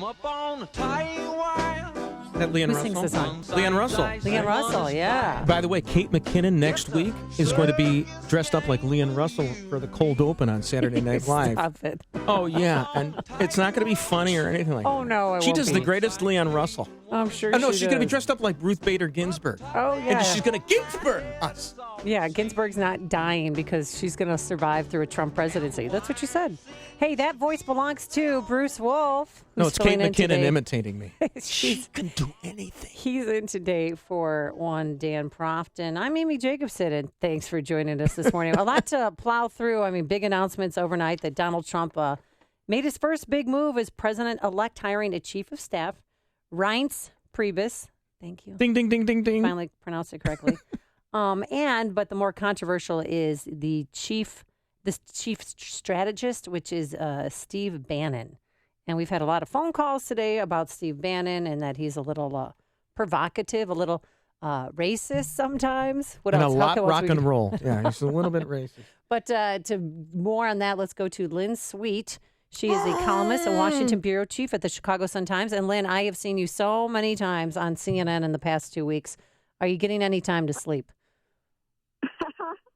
up on a tight wire. That Leon Who Russell? sings this song? Leon Russell. Leon Russell, yeah. By the way, Kate McKinnon next week is going to be dressed up like Leon Russell for the cold open on Saturday Night Live. Stop it. Oh, yeah. And it's not going to be funny or anything like that. Oh, no, it She won't does be. the greatest Leon Russell. I'm sure Oh, no, she she's going to be does. dressed up like Ruth Bader Ginsburg. Oh, yeah. And she's going to Ginsburg us. Yeah, Ginsburg's not dying because she's going to survive through a Trump presidency. That's what you said. Hey, that voice belongs to Bruce Wolf. No, who's it's Kate filling in McKinnon today. imitating me. She She's- can do anything. He's in today for one Dan Profton. I'm Amy Jacobson, and thanks for joining us this morning. A lot to plow through. I mean, big announcements overnight that Donald Trump made his first big move as president-elect, hiring a chief of staff, Reince Priebus. Thank you. Ding, ding, ding, ding, ding. Finally pronounced it correctly. But the more controversial is the chief strategist, which is Steve Bannon. And we've had a lot of phone calls today about Steve Bannon and that he's a little provocative, a little racist sometimes. What And else? a How lot else rock we- and roll. Yeah, he's a little bit racist. But to more on that, let's go to Lynn Sweet. She is a columnist, a Washington bureau chief at the Chicago Sun-Times. And Lynn, I have seen you so many times on CNN in the past 2 weeks. Are you getting any time to sleep?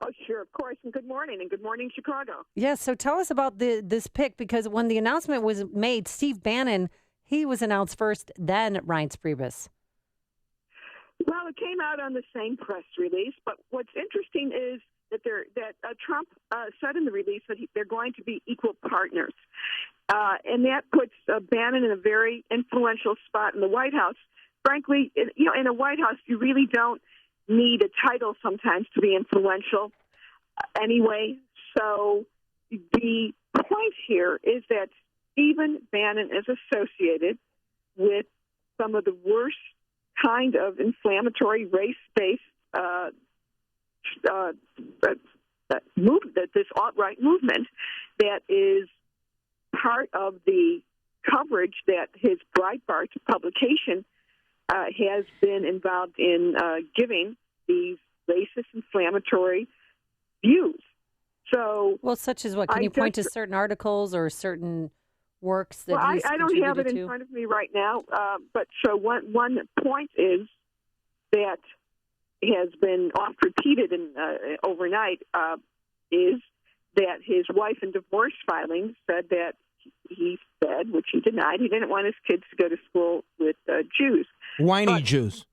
Oh, sure, of course. And good morning, Chicago. Yes, so tell us about this pick, because when the announcement was made, Steve Bannon, he was announced first, then Reince Priebus. Well, it came out on the same press release, but what's interesting is that Trump said in the release that they're going to be equal partners, and that puts Bannon in a very influential spot in the White House. Frankly, in a White House, you really don't need a title sometimes to be influential anyway. So the point here is that Stephen Bannon is associated with some of the worst kind of inflammatory race-based this alt-right movement that is part of the coverage that his Breitbart publication has been involved in giving these racist, inflammatory views. So, Well, such as what? Can you point to certain articles or certain works that he's I don't have it contributed in to? front of me right now, but so one point is that has been oft repeated overnight is that his wife in divorce filings said that he said, which he denied, he didn't want his kids to go to school with Jews. Whiny Jews.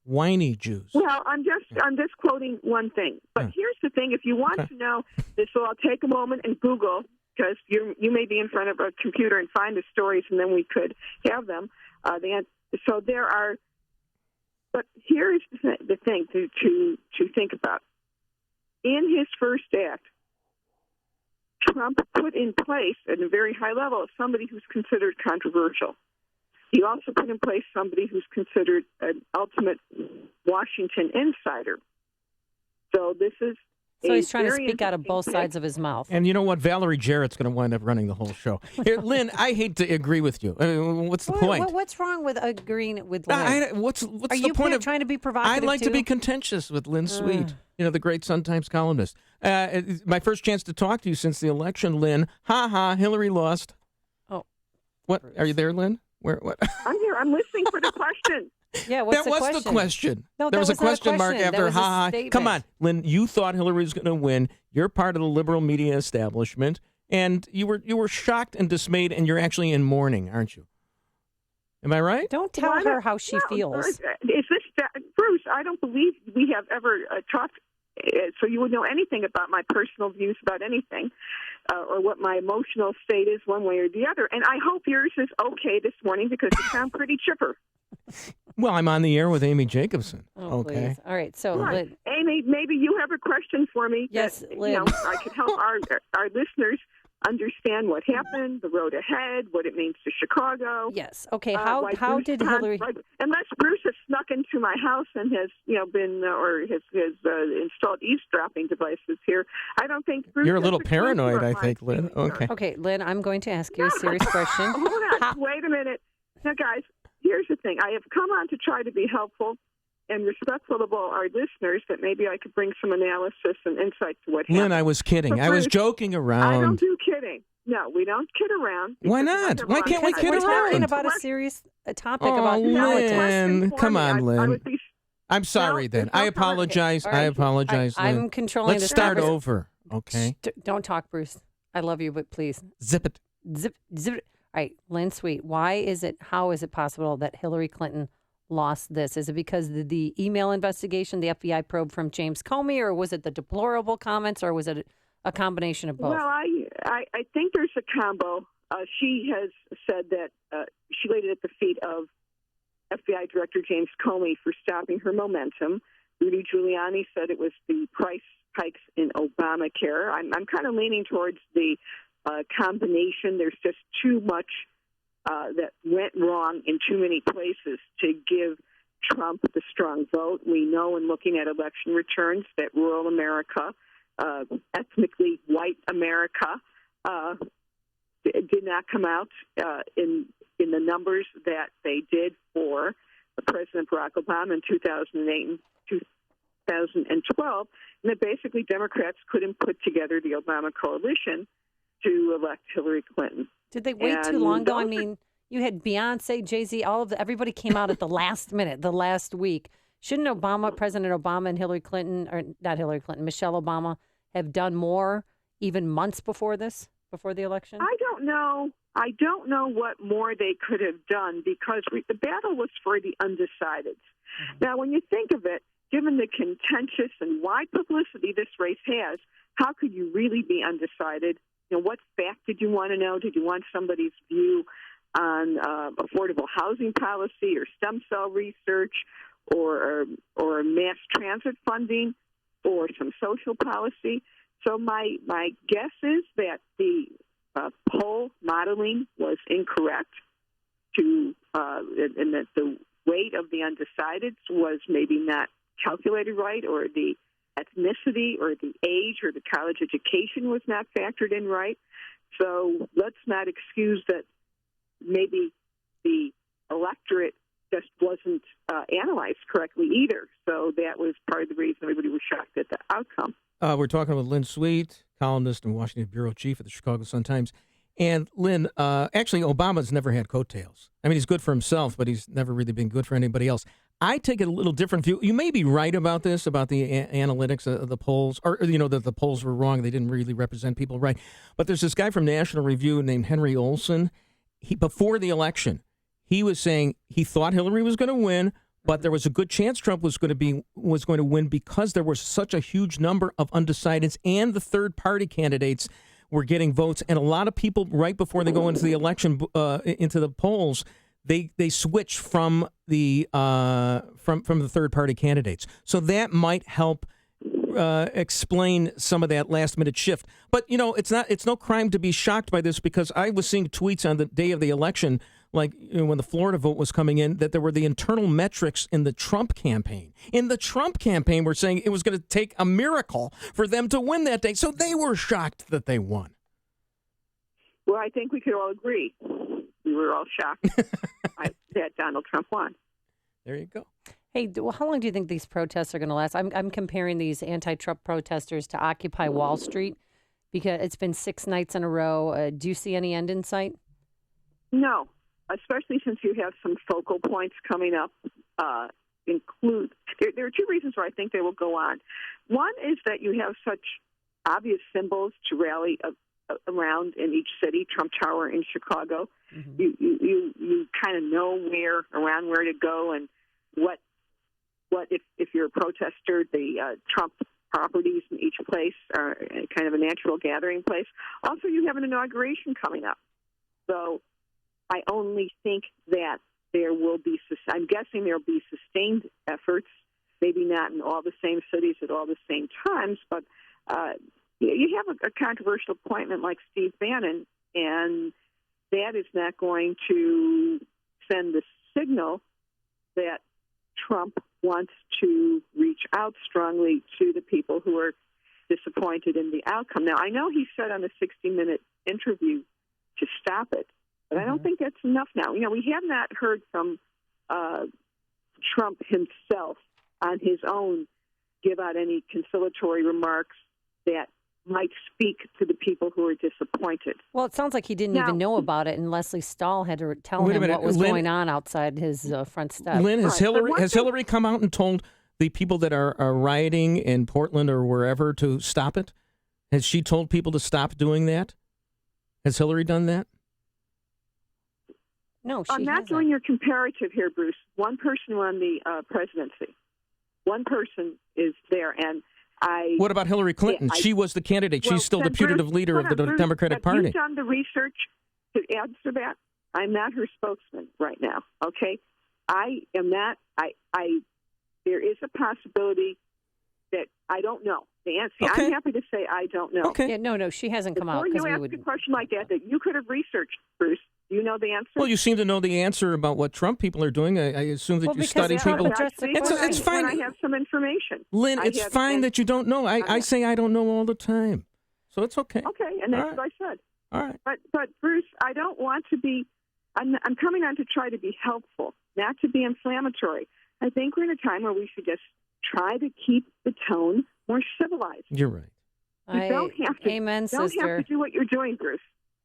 Well, I'm just quoting one thing. But here's the thing: if you want to know this, so I'll take a moment and Google, because you may be in front of a computer and find the stories, and then we could have them. So there are. But here's the thing to think about. In his first act, Trump put in place at a very high level somebody who's considered controversial. He also put in place somebody who's considered an ultimate Washington insider. So this is So he's trying to very speak out of interesting both pick. sides of his mouth. And you know what? Valerie Jarrett's going to wind up running the whole show. Here, Lynn, I hate to agree with you. I mean, what's the point? What's wrong with agreeing with Lynn? What's Are the you point of trying to be provocative I like to too? be contentious with Lynn Sweet, the great Sun-Times columnist. My first chance to talk to you since the election, Lynn. Ha ha, Hillary lost. Oh. What? Are you there, Lynn? What? I'm here. I'm listening for the question. Yeah, what's That was the question. No, there that was a was not a question mark question. That after was a ha ha. statement. Come on, Lynn. You thought Hillary was going to win. You're part of the liberal media establishment, and you were shocked and dismayed, and you're actually in mourning, aren't you? Am I right? Don't tell her how she feels. Is this Bruce? I don't believe we have ever talked, so you would know anything about my personal views about anything, or what my emotional state is one way or the other. And I hope yours is okay this morning because you sound pretty chipper. Well, I'm on the air with Amy Jacobson. Oh, okay. please. All right. So, Right. Lynn, Amy, maybe you have a question for me. Yes, that, Lynn. I could help our listeners understand what happened, the road ahead, what it means to Chicago. yes. Okay. Why How Bruce did can't- Hillary? Unless Bruce has snuck into my house and has, been or has installed eavesdropping devices here, I don't think Bruce. You're a has little clue paranoid, about I my think, Lynn. feelings. Okay. Okay, Lynn, I'm going to ask you a serious question. Hold on. Wait a minute. Now, guys, here's the thing. I have come on to try to be helpful, and respectful of all our listeners, that maybe I could bring some analysis and insight to what happened. Lynn, I was kidding. So I was Bruce, joking around. I don't do kidding. No, we don't kid around. Why not? Why can't we kid We're talking around? about a serious topic Oh, about politics. Lynn, come on, I Lynn. would be, I'm sorry, then. there's no I apologize. All right. I apologize, Lynn. I'm controlling Let's this start conversation. over, okay? Don't talk, Bruce. I love you, but please. Zip it. Zip, zip. All right, Lynn Sweet, how is it possible that Hillary Clinton lost this? Is it because of the email investigation, the FBI probe from James Comey, or was it the deplorable comments, or was it a combination of both? well, I think there's a combo. She has said that she laid it at the feet of FBI Director James Comey for stopping her momentum. Rudy Giuliani said it was the price hikes in Obamacare. I'm kind of leaning towards the combination. There's just too much that went wrong in too many places to give Trump the strong vote. We know in looking at election returns that rural America, ethnically white America, did not come out in the numbers that they did for President Barack Obama in 2008 and 2012, and that basically Democrats couldn't put together the Obama coalition to elect Hillary Clinton. Did they wait too And long, though? I those mean, you had Beyonce, Jay-Z, everybody came out at the last minute, the last week. Shouldn't President Obama and Hillary Clinton, or not Hillary Clinton, Michelle Obama, have done more even months before the election? I don't know. I don't know what more they could have done because the battle was for the undecideds. Mm-hmm. Now, when you think of it, given the contentious and wide publicity this race has, how could you really be undecided? You know, what fact did you want to know? Did you want somebody's view on affordable housing policy or stem cell research or mass transit funding or some social policy? So my guess is that the poll modeling was incorrect, and that the weight of the undecideds was maybe not calculated right, or the ethnicity or the age or the college education was not factored in right. So let's not excuse that maybe the electorate just wasn't analyzed correctly either. So that was part of the reason everybody was shocked at the outcome. We're talking with Lynn Sweet, columnist and Washington bureau chief at the Chicago Sun-Times. And Lynn, actually, Obama's never had coattails. I mean, he's good for himself, but he's never really been good for anybody else. I take a little different view. You may be right about this, about the analytics of the polls, or, that the polls were wrong. They didn't really represent people right. But there's this guy from National Review named Henry Olson. Before the election, he was saying he thought Hillary was going to win, but there was a good chance Trump was going to win because there was such a huge number of undecideds and the third-party candidates were getting votes. And a lot of people, right before they go into the election, into the polls, they switch from the third-party candidates. So that might help explain some of that last-minute shift. But, it's no crime to be shocked by this, because I was seeing tweets on the day of the election, like when the Florida vote was coming in, that there were the internal metrics in the Trump campaign. In the Trump campaign, we're saying it was going to take a miracle for them to win that day. So they were shocked that they won. Well, I think we could all agree. We were all shocked that Donald Trump won. There you go. Hey, how long do you think these protests are going to last? I'm comparing these anti-Trump protesters to Occupy Wall Street, because it's been 6 nights in a row. Do you see any end in sight? No, especially since you have some focal points coming up. There are 2 reasons why I think they will go on. One is that you have such obvious symbols to rally around in each city. Trump Tower in Chicago. Mm-hmm. You kind of know where to go, and what if you're a protester, the Trump properties in each place are kind of a natural gathering place. Also, you have an inauguration coming up, so I only think that I'm guessing there will be sustained efforts, maybe not in all the same cities at all the same times, but you have a controversial appointment like Steve Bannon, and that is not going to send the signal that Trump wants to reach out strongly to the people who are disappointed in the outcome. Now, I know he said on a 60-minute interview to stop it, but I don't think that's enough now. We have not heard from Trump himself on his own give out any conciliatory remarks that might speak to the people who are disappointed. Well, it sounds like he didn't even know about it, and Leslie Stahl had to tell Wait a him minute, what was Lynn- going on outside his front steps. Lynn, has Right, but Hillary come out and told the people that are rioting in Portland or wherever to stop it? Has she told people to stop doing that? Has Hillary done that? No, she I'm not hasn't. doing your comparative here, Bruce. One person won the presidency. One person is there, and What about Hillary Clinton? She was the candidate. Well, She's still the then, putative Bruce, leader of the Bruce, Democratic have Party. you done the research to answer that? I'm not her spokesman right now, okay? I am not. There is a possibility that I don't know the answer. Okay. I'm happy to say I don't know. Okay. Yeah, no, she hasn't come out. Before 'cause you we ask would... a question like that you could have researched, Bruce, do you know the answer? Well, you seem to know the answer about what Trump people are doing. I assume that Well, you because study Trump people. addressed the It's question. fine. When I have some information. Lynn, I it's have- fine and- that you don't know. I say I don't know all the time. So it's okay. Okay, and that's All right. what I said. All right. But Bruce, I don't want to be. I'm coming on to try to be helpful, not to be inflammatory. I think we're in a time where we should just try to keep the tone more civilized. You're right. You don't have to. Amen, don't sister. have to do what you're doing, Bruce.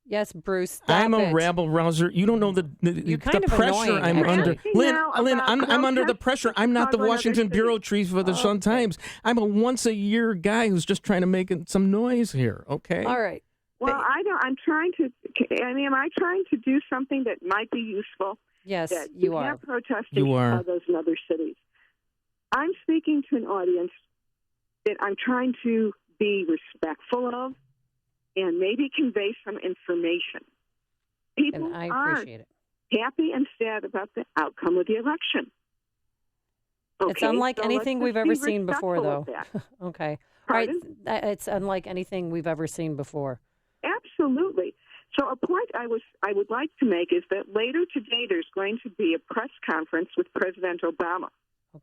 Yes, Bruce. Stop I'm a it. rabble rouser. You don't know the You're kind of pressure annoying, I'm actually. under. Asking Lynn, now Lynn, about I'm under the protests pressure. in I'm not the Chicago and Washington other bureau cities. chief for the Sun Times. I'm a once-a-year guy who's just trying to make some noise here, okay? All right. Well, I don't. I'm trying to. I mean, am I trying to do something that might be useful? Yes, That you are. have protesting You are. in Chicago and other cities. I'm speaking to an audience that I'm trying to be respectful of and maybe convey some information. People And I are appreciate it. happy and sad about the outcome of the election. It's Okay, unlike so anything let's we've just ever be seen before, respectful though. of that. Okay. All right. Pardon? It's unlike anything we've ever seen before. Absolutely. So a point I would like to make is that later today there's going to be a press conference with President Obama.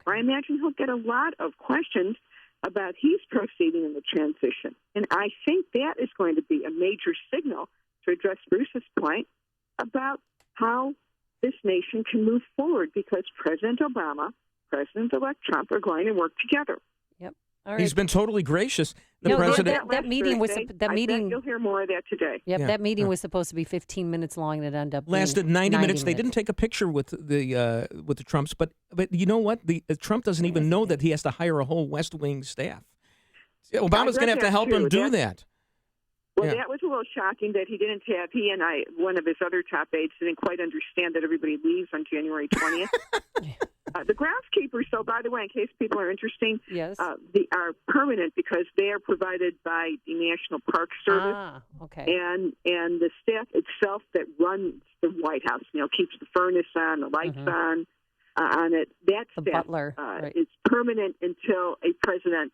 Where I imagine he'll get a lot of questions about his proceeding in the transition. And I think that is going to be a major signal to address Bruce's point about how this nation can move forward because President Obama, President-elect Trump are going to work together. Yep. All right. He's been totally gracious. The No, president. that meeting was Thursday. that I meeting. bet you'll hear more of that today. Yep, Yeah. that meeting was supposed to be 15 minutes long, and it ended up being Lasted 90 minutes. They minutes. didn't take a picture with the Trumps, but you know what? Trump doesn't even know that he has to hire a whole West Wing staff. Obama's going to have to help him do that. Well, Yeah. that was a little shocking that he didn't have, one of his other top aides didn't quite understand that everybody leaves on January 20th. The groundskeepers, so by the way, in case people are interested, Yes. they are permanent because they are provided by the National Park Service Okay. and the staff itself that runs the White House, keeps the furnace on, the lights on it. That The staff butler, right. is permanent until a president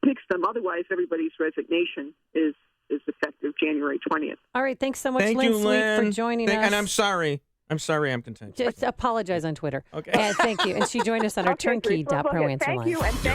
picks them. Otherwise, everybody's resignation is effective January 20th. All right. Thanks so much, Thank Lynn you, Sweet, Lynn. for joining us. And I'm sorry. I'm contentious. Just apologize on Twitter. Okay. And thank you. And she joined us on our Okay, Bruce. Well, turnkey.pro look, answer thank line. you, and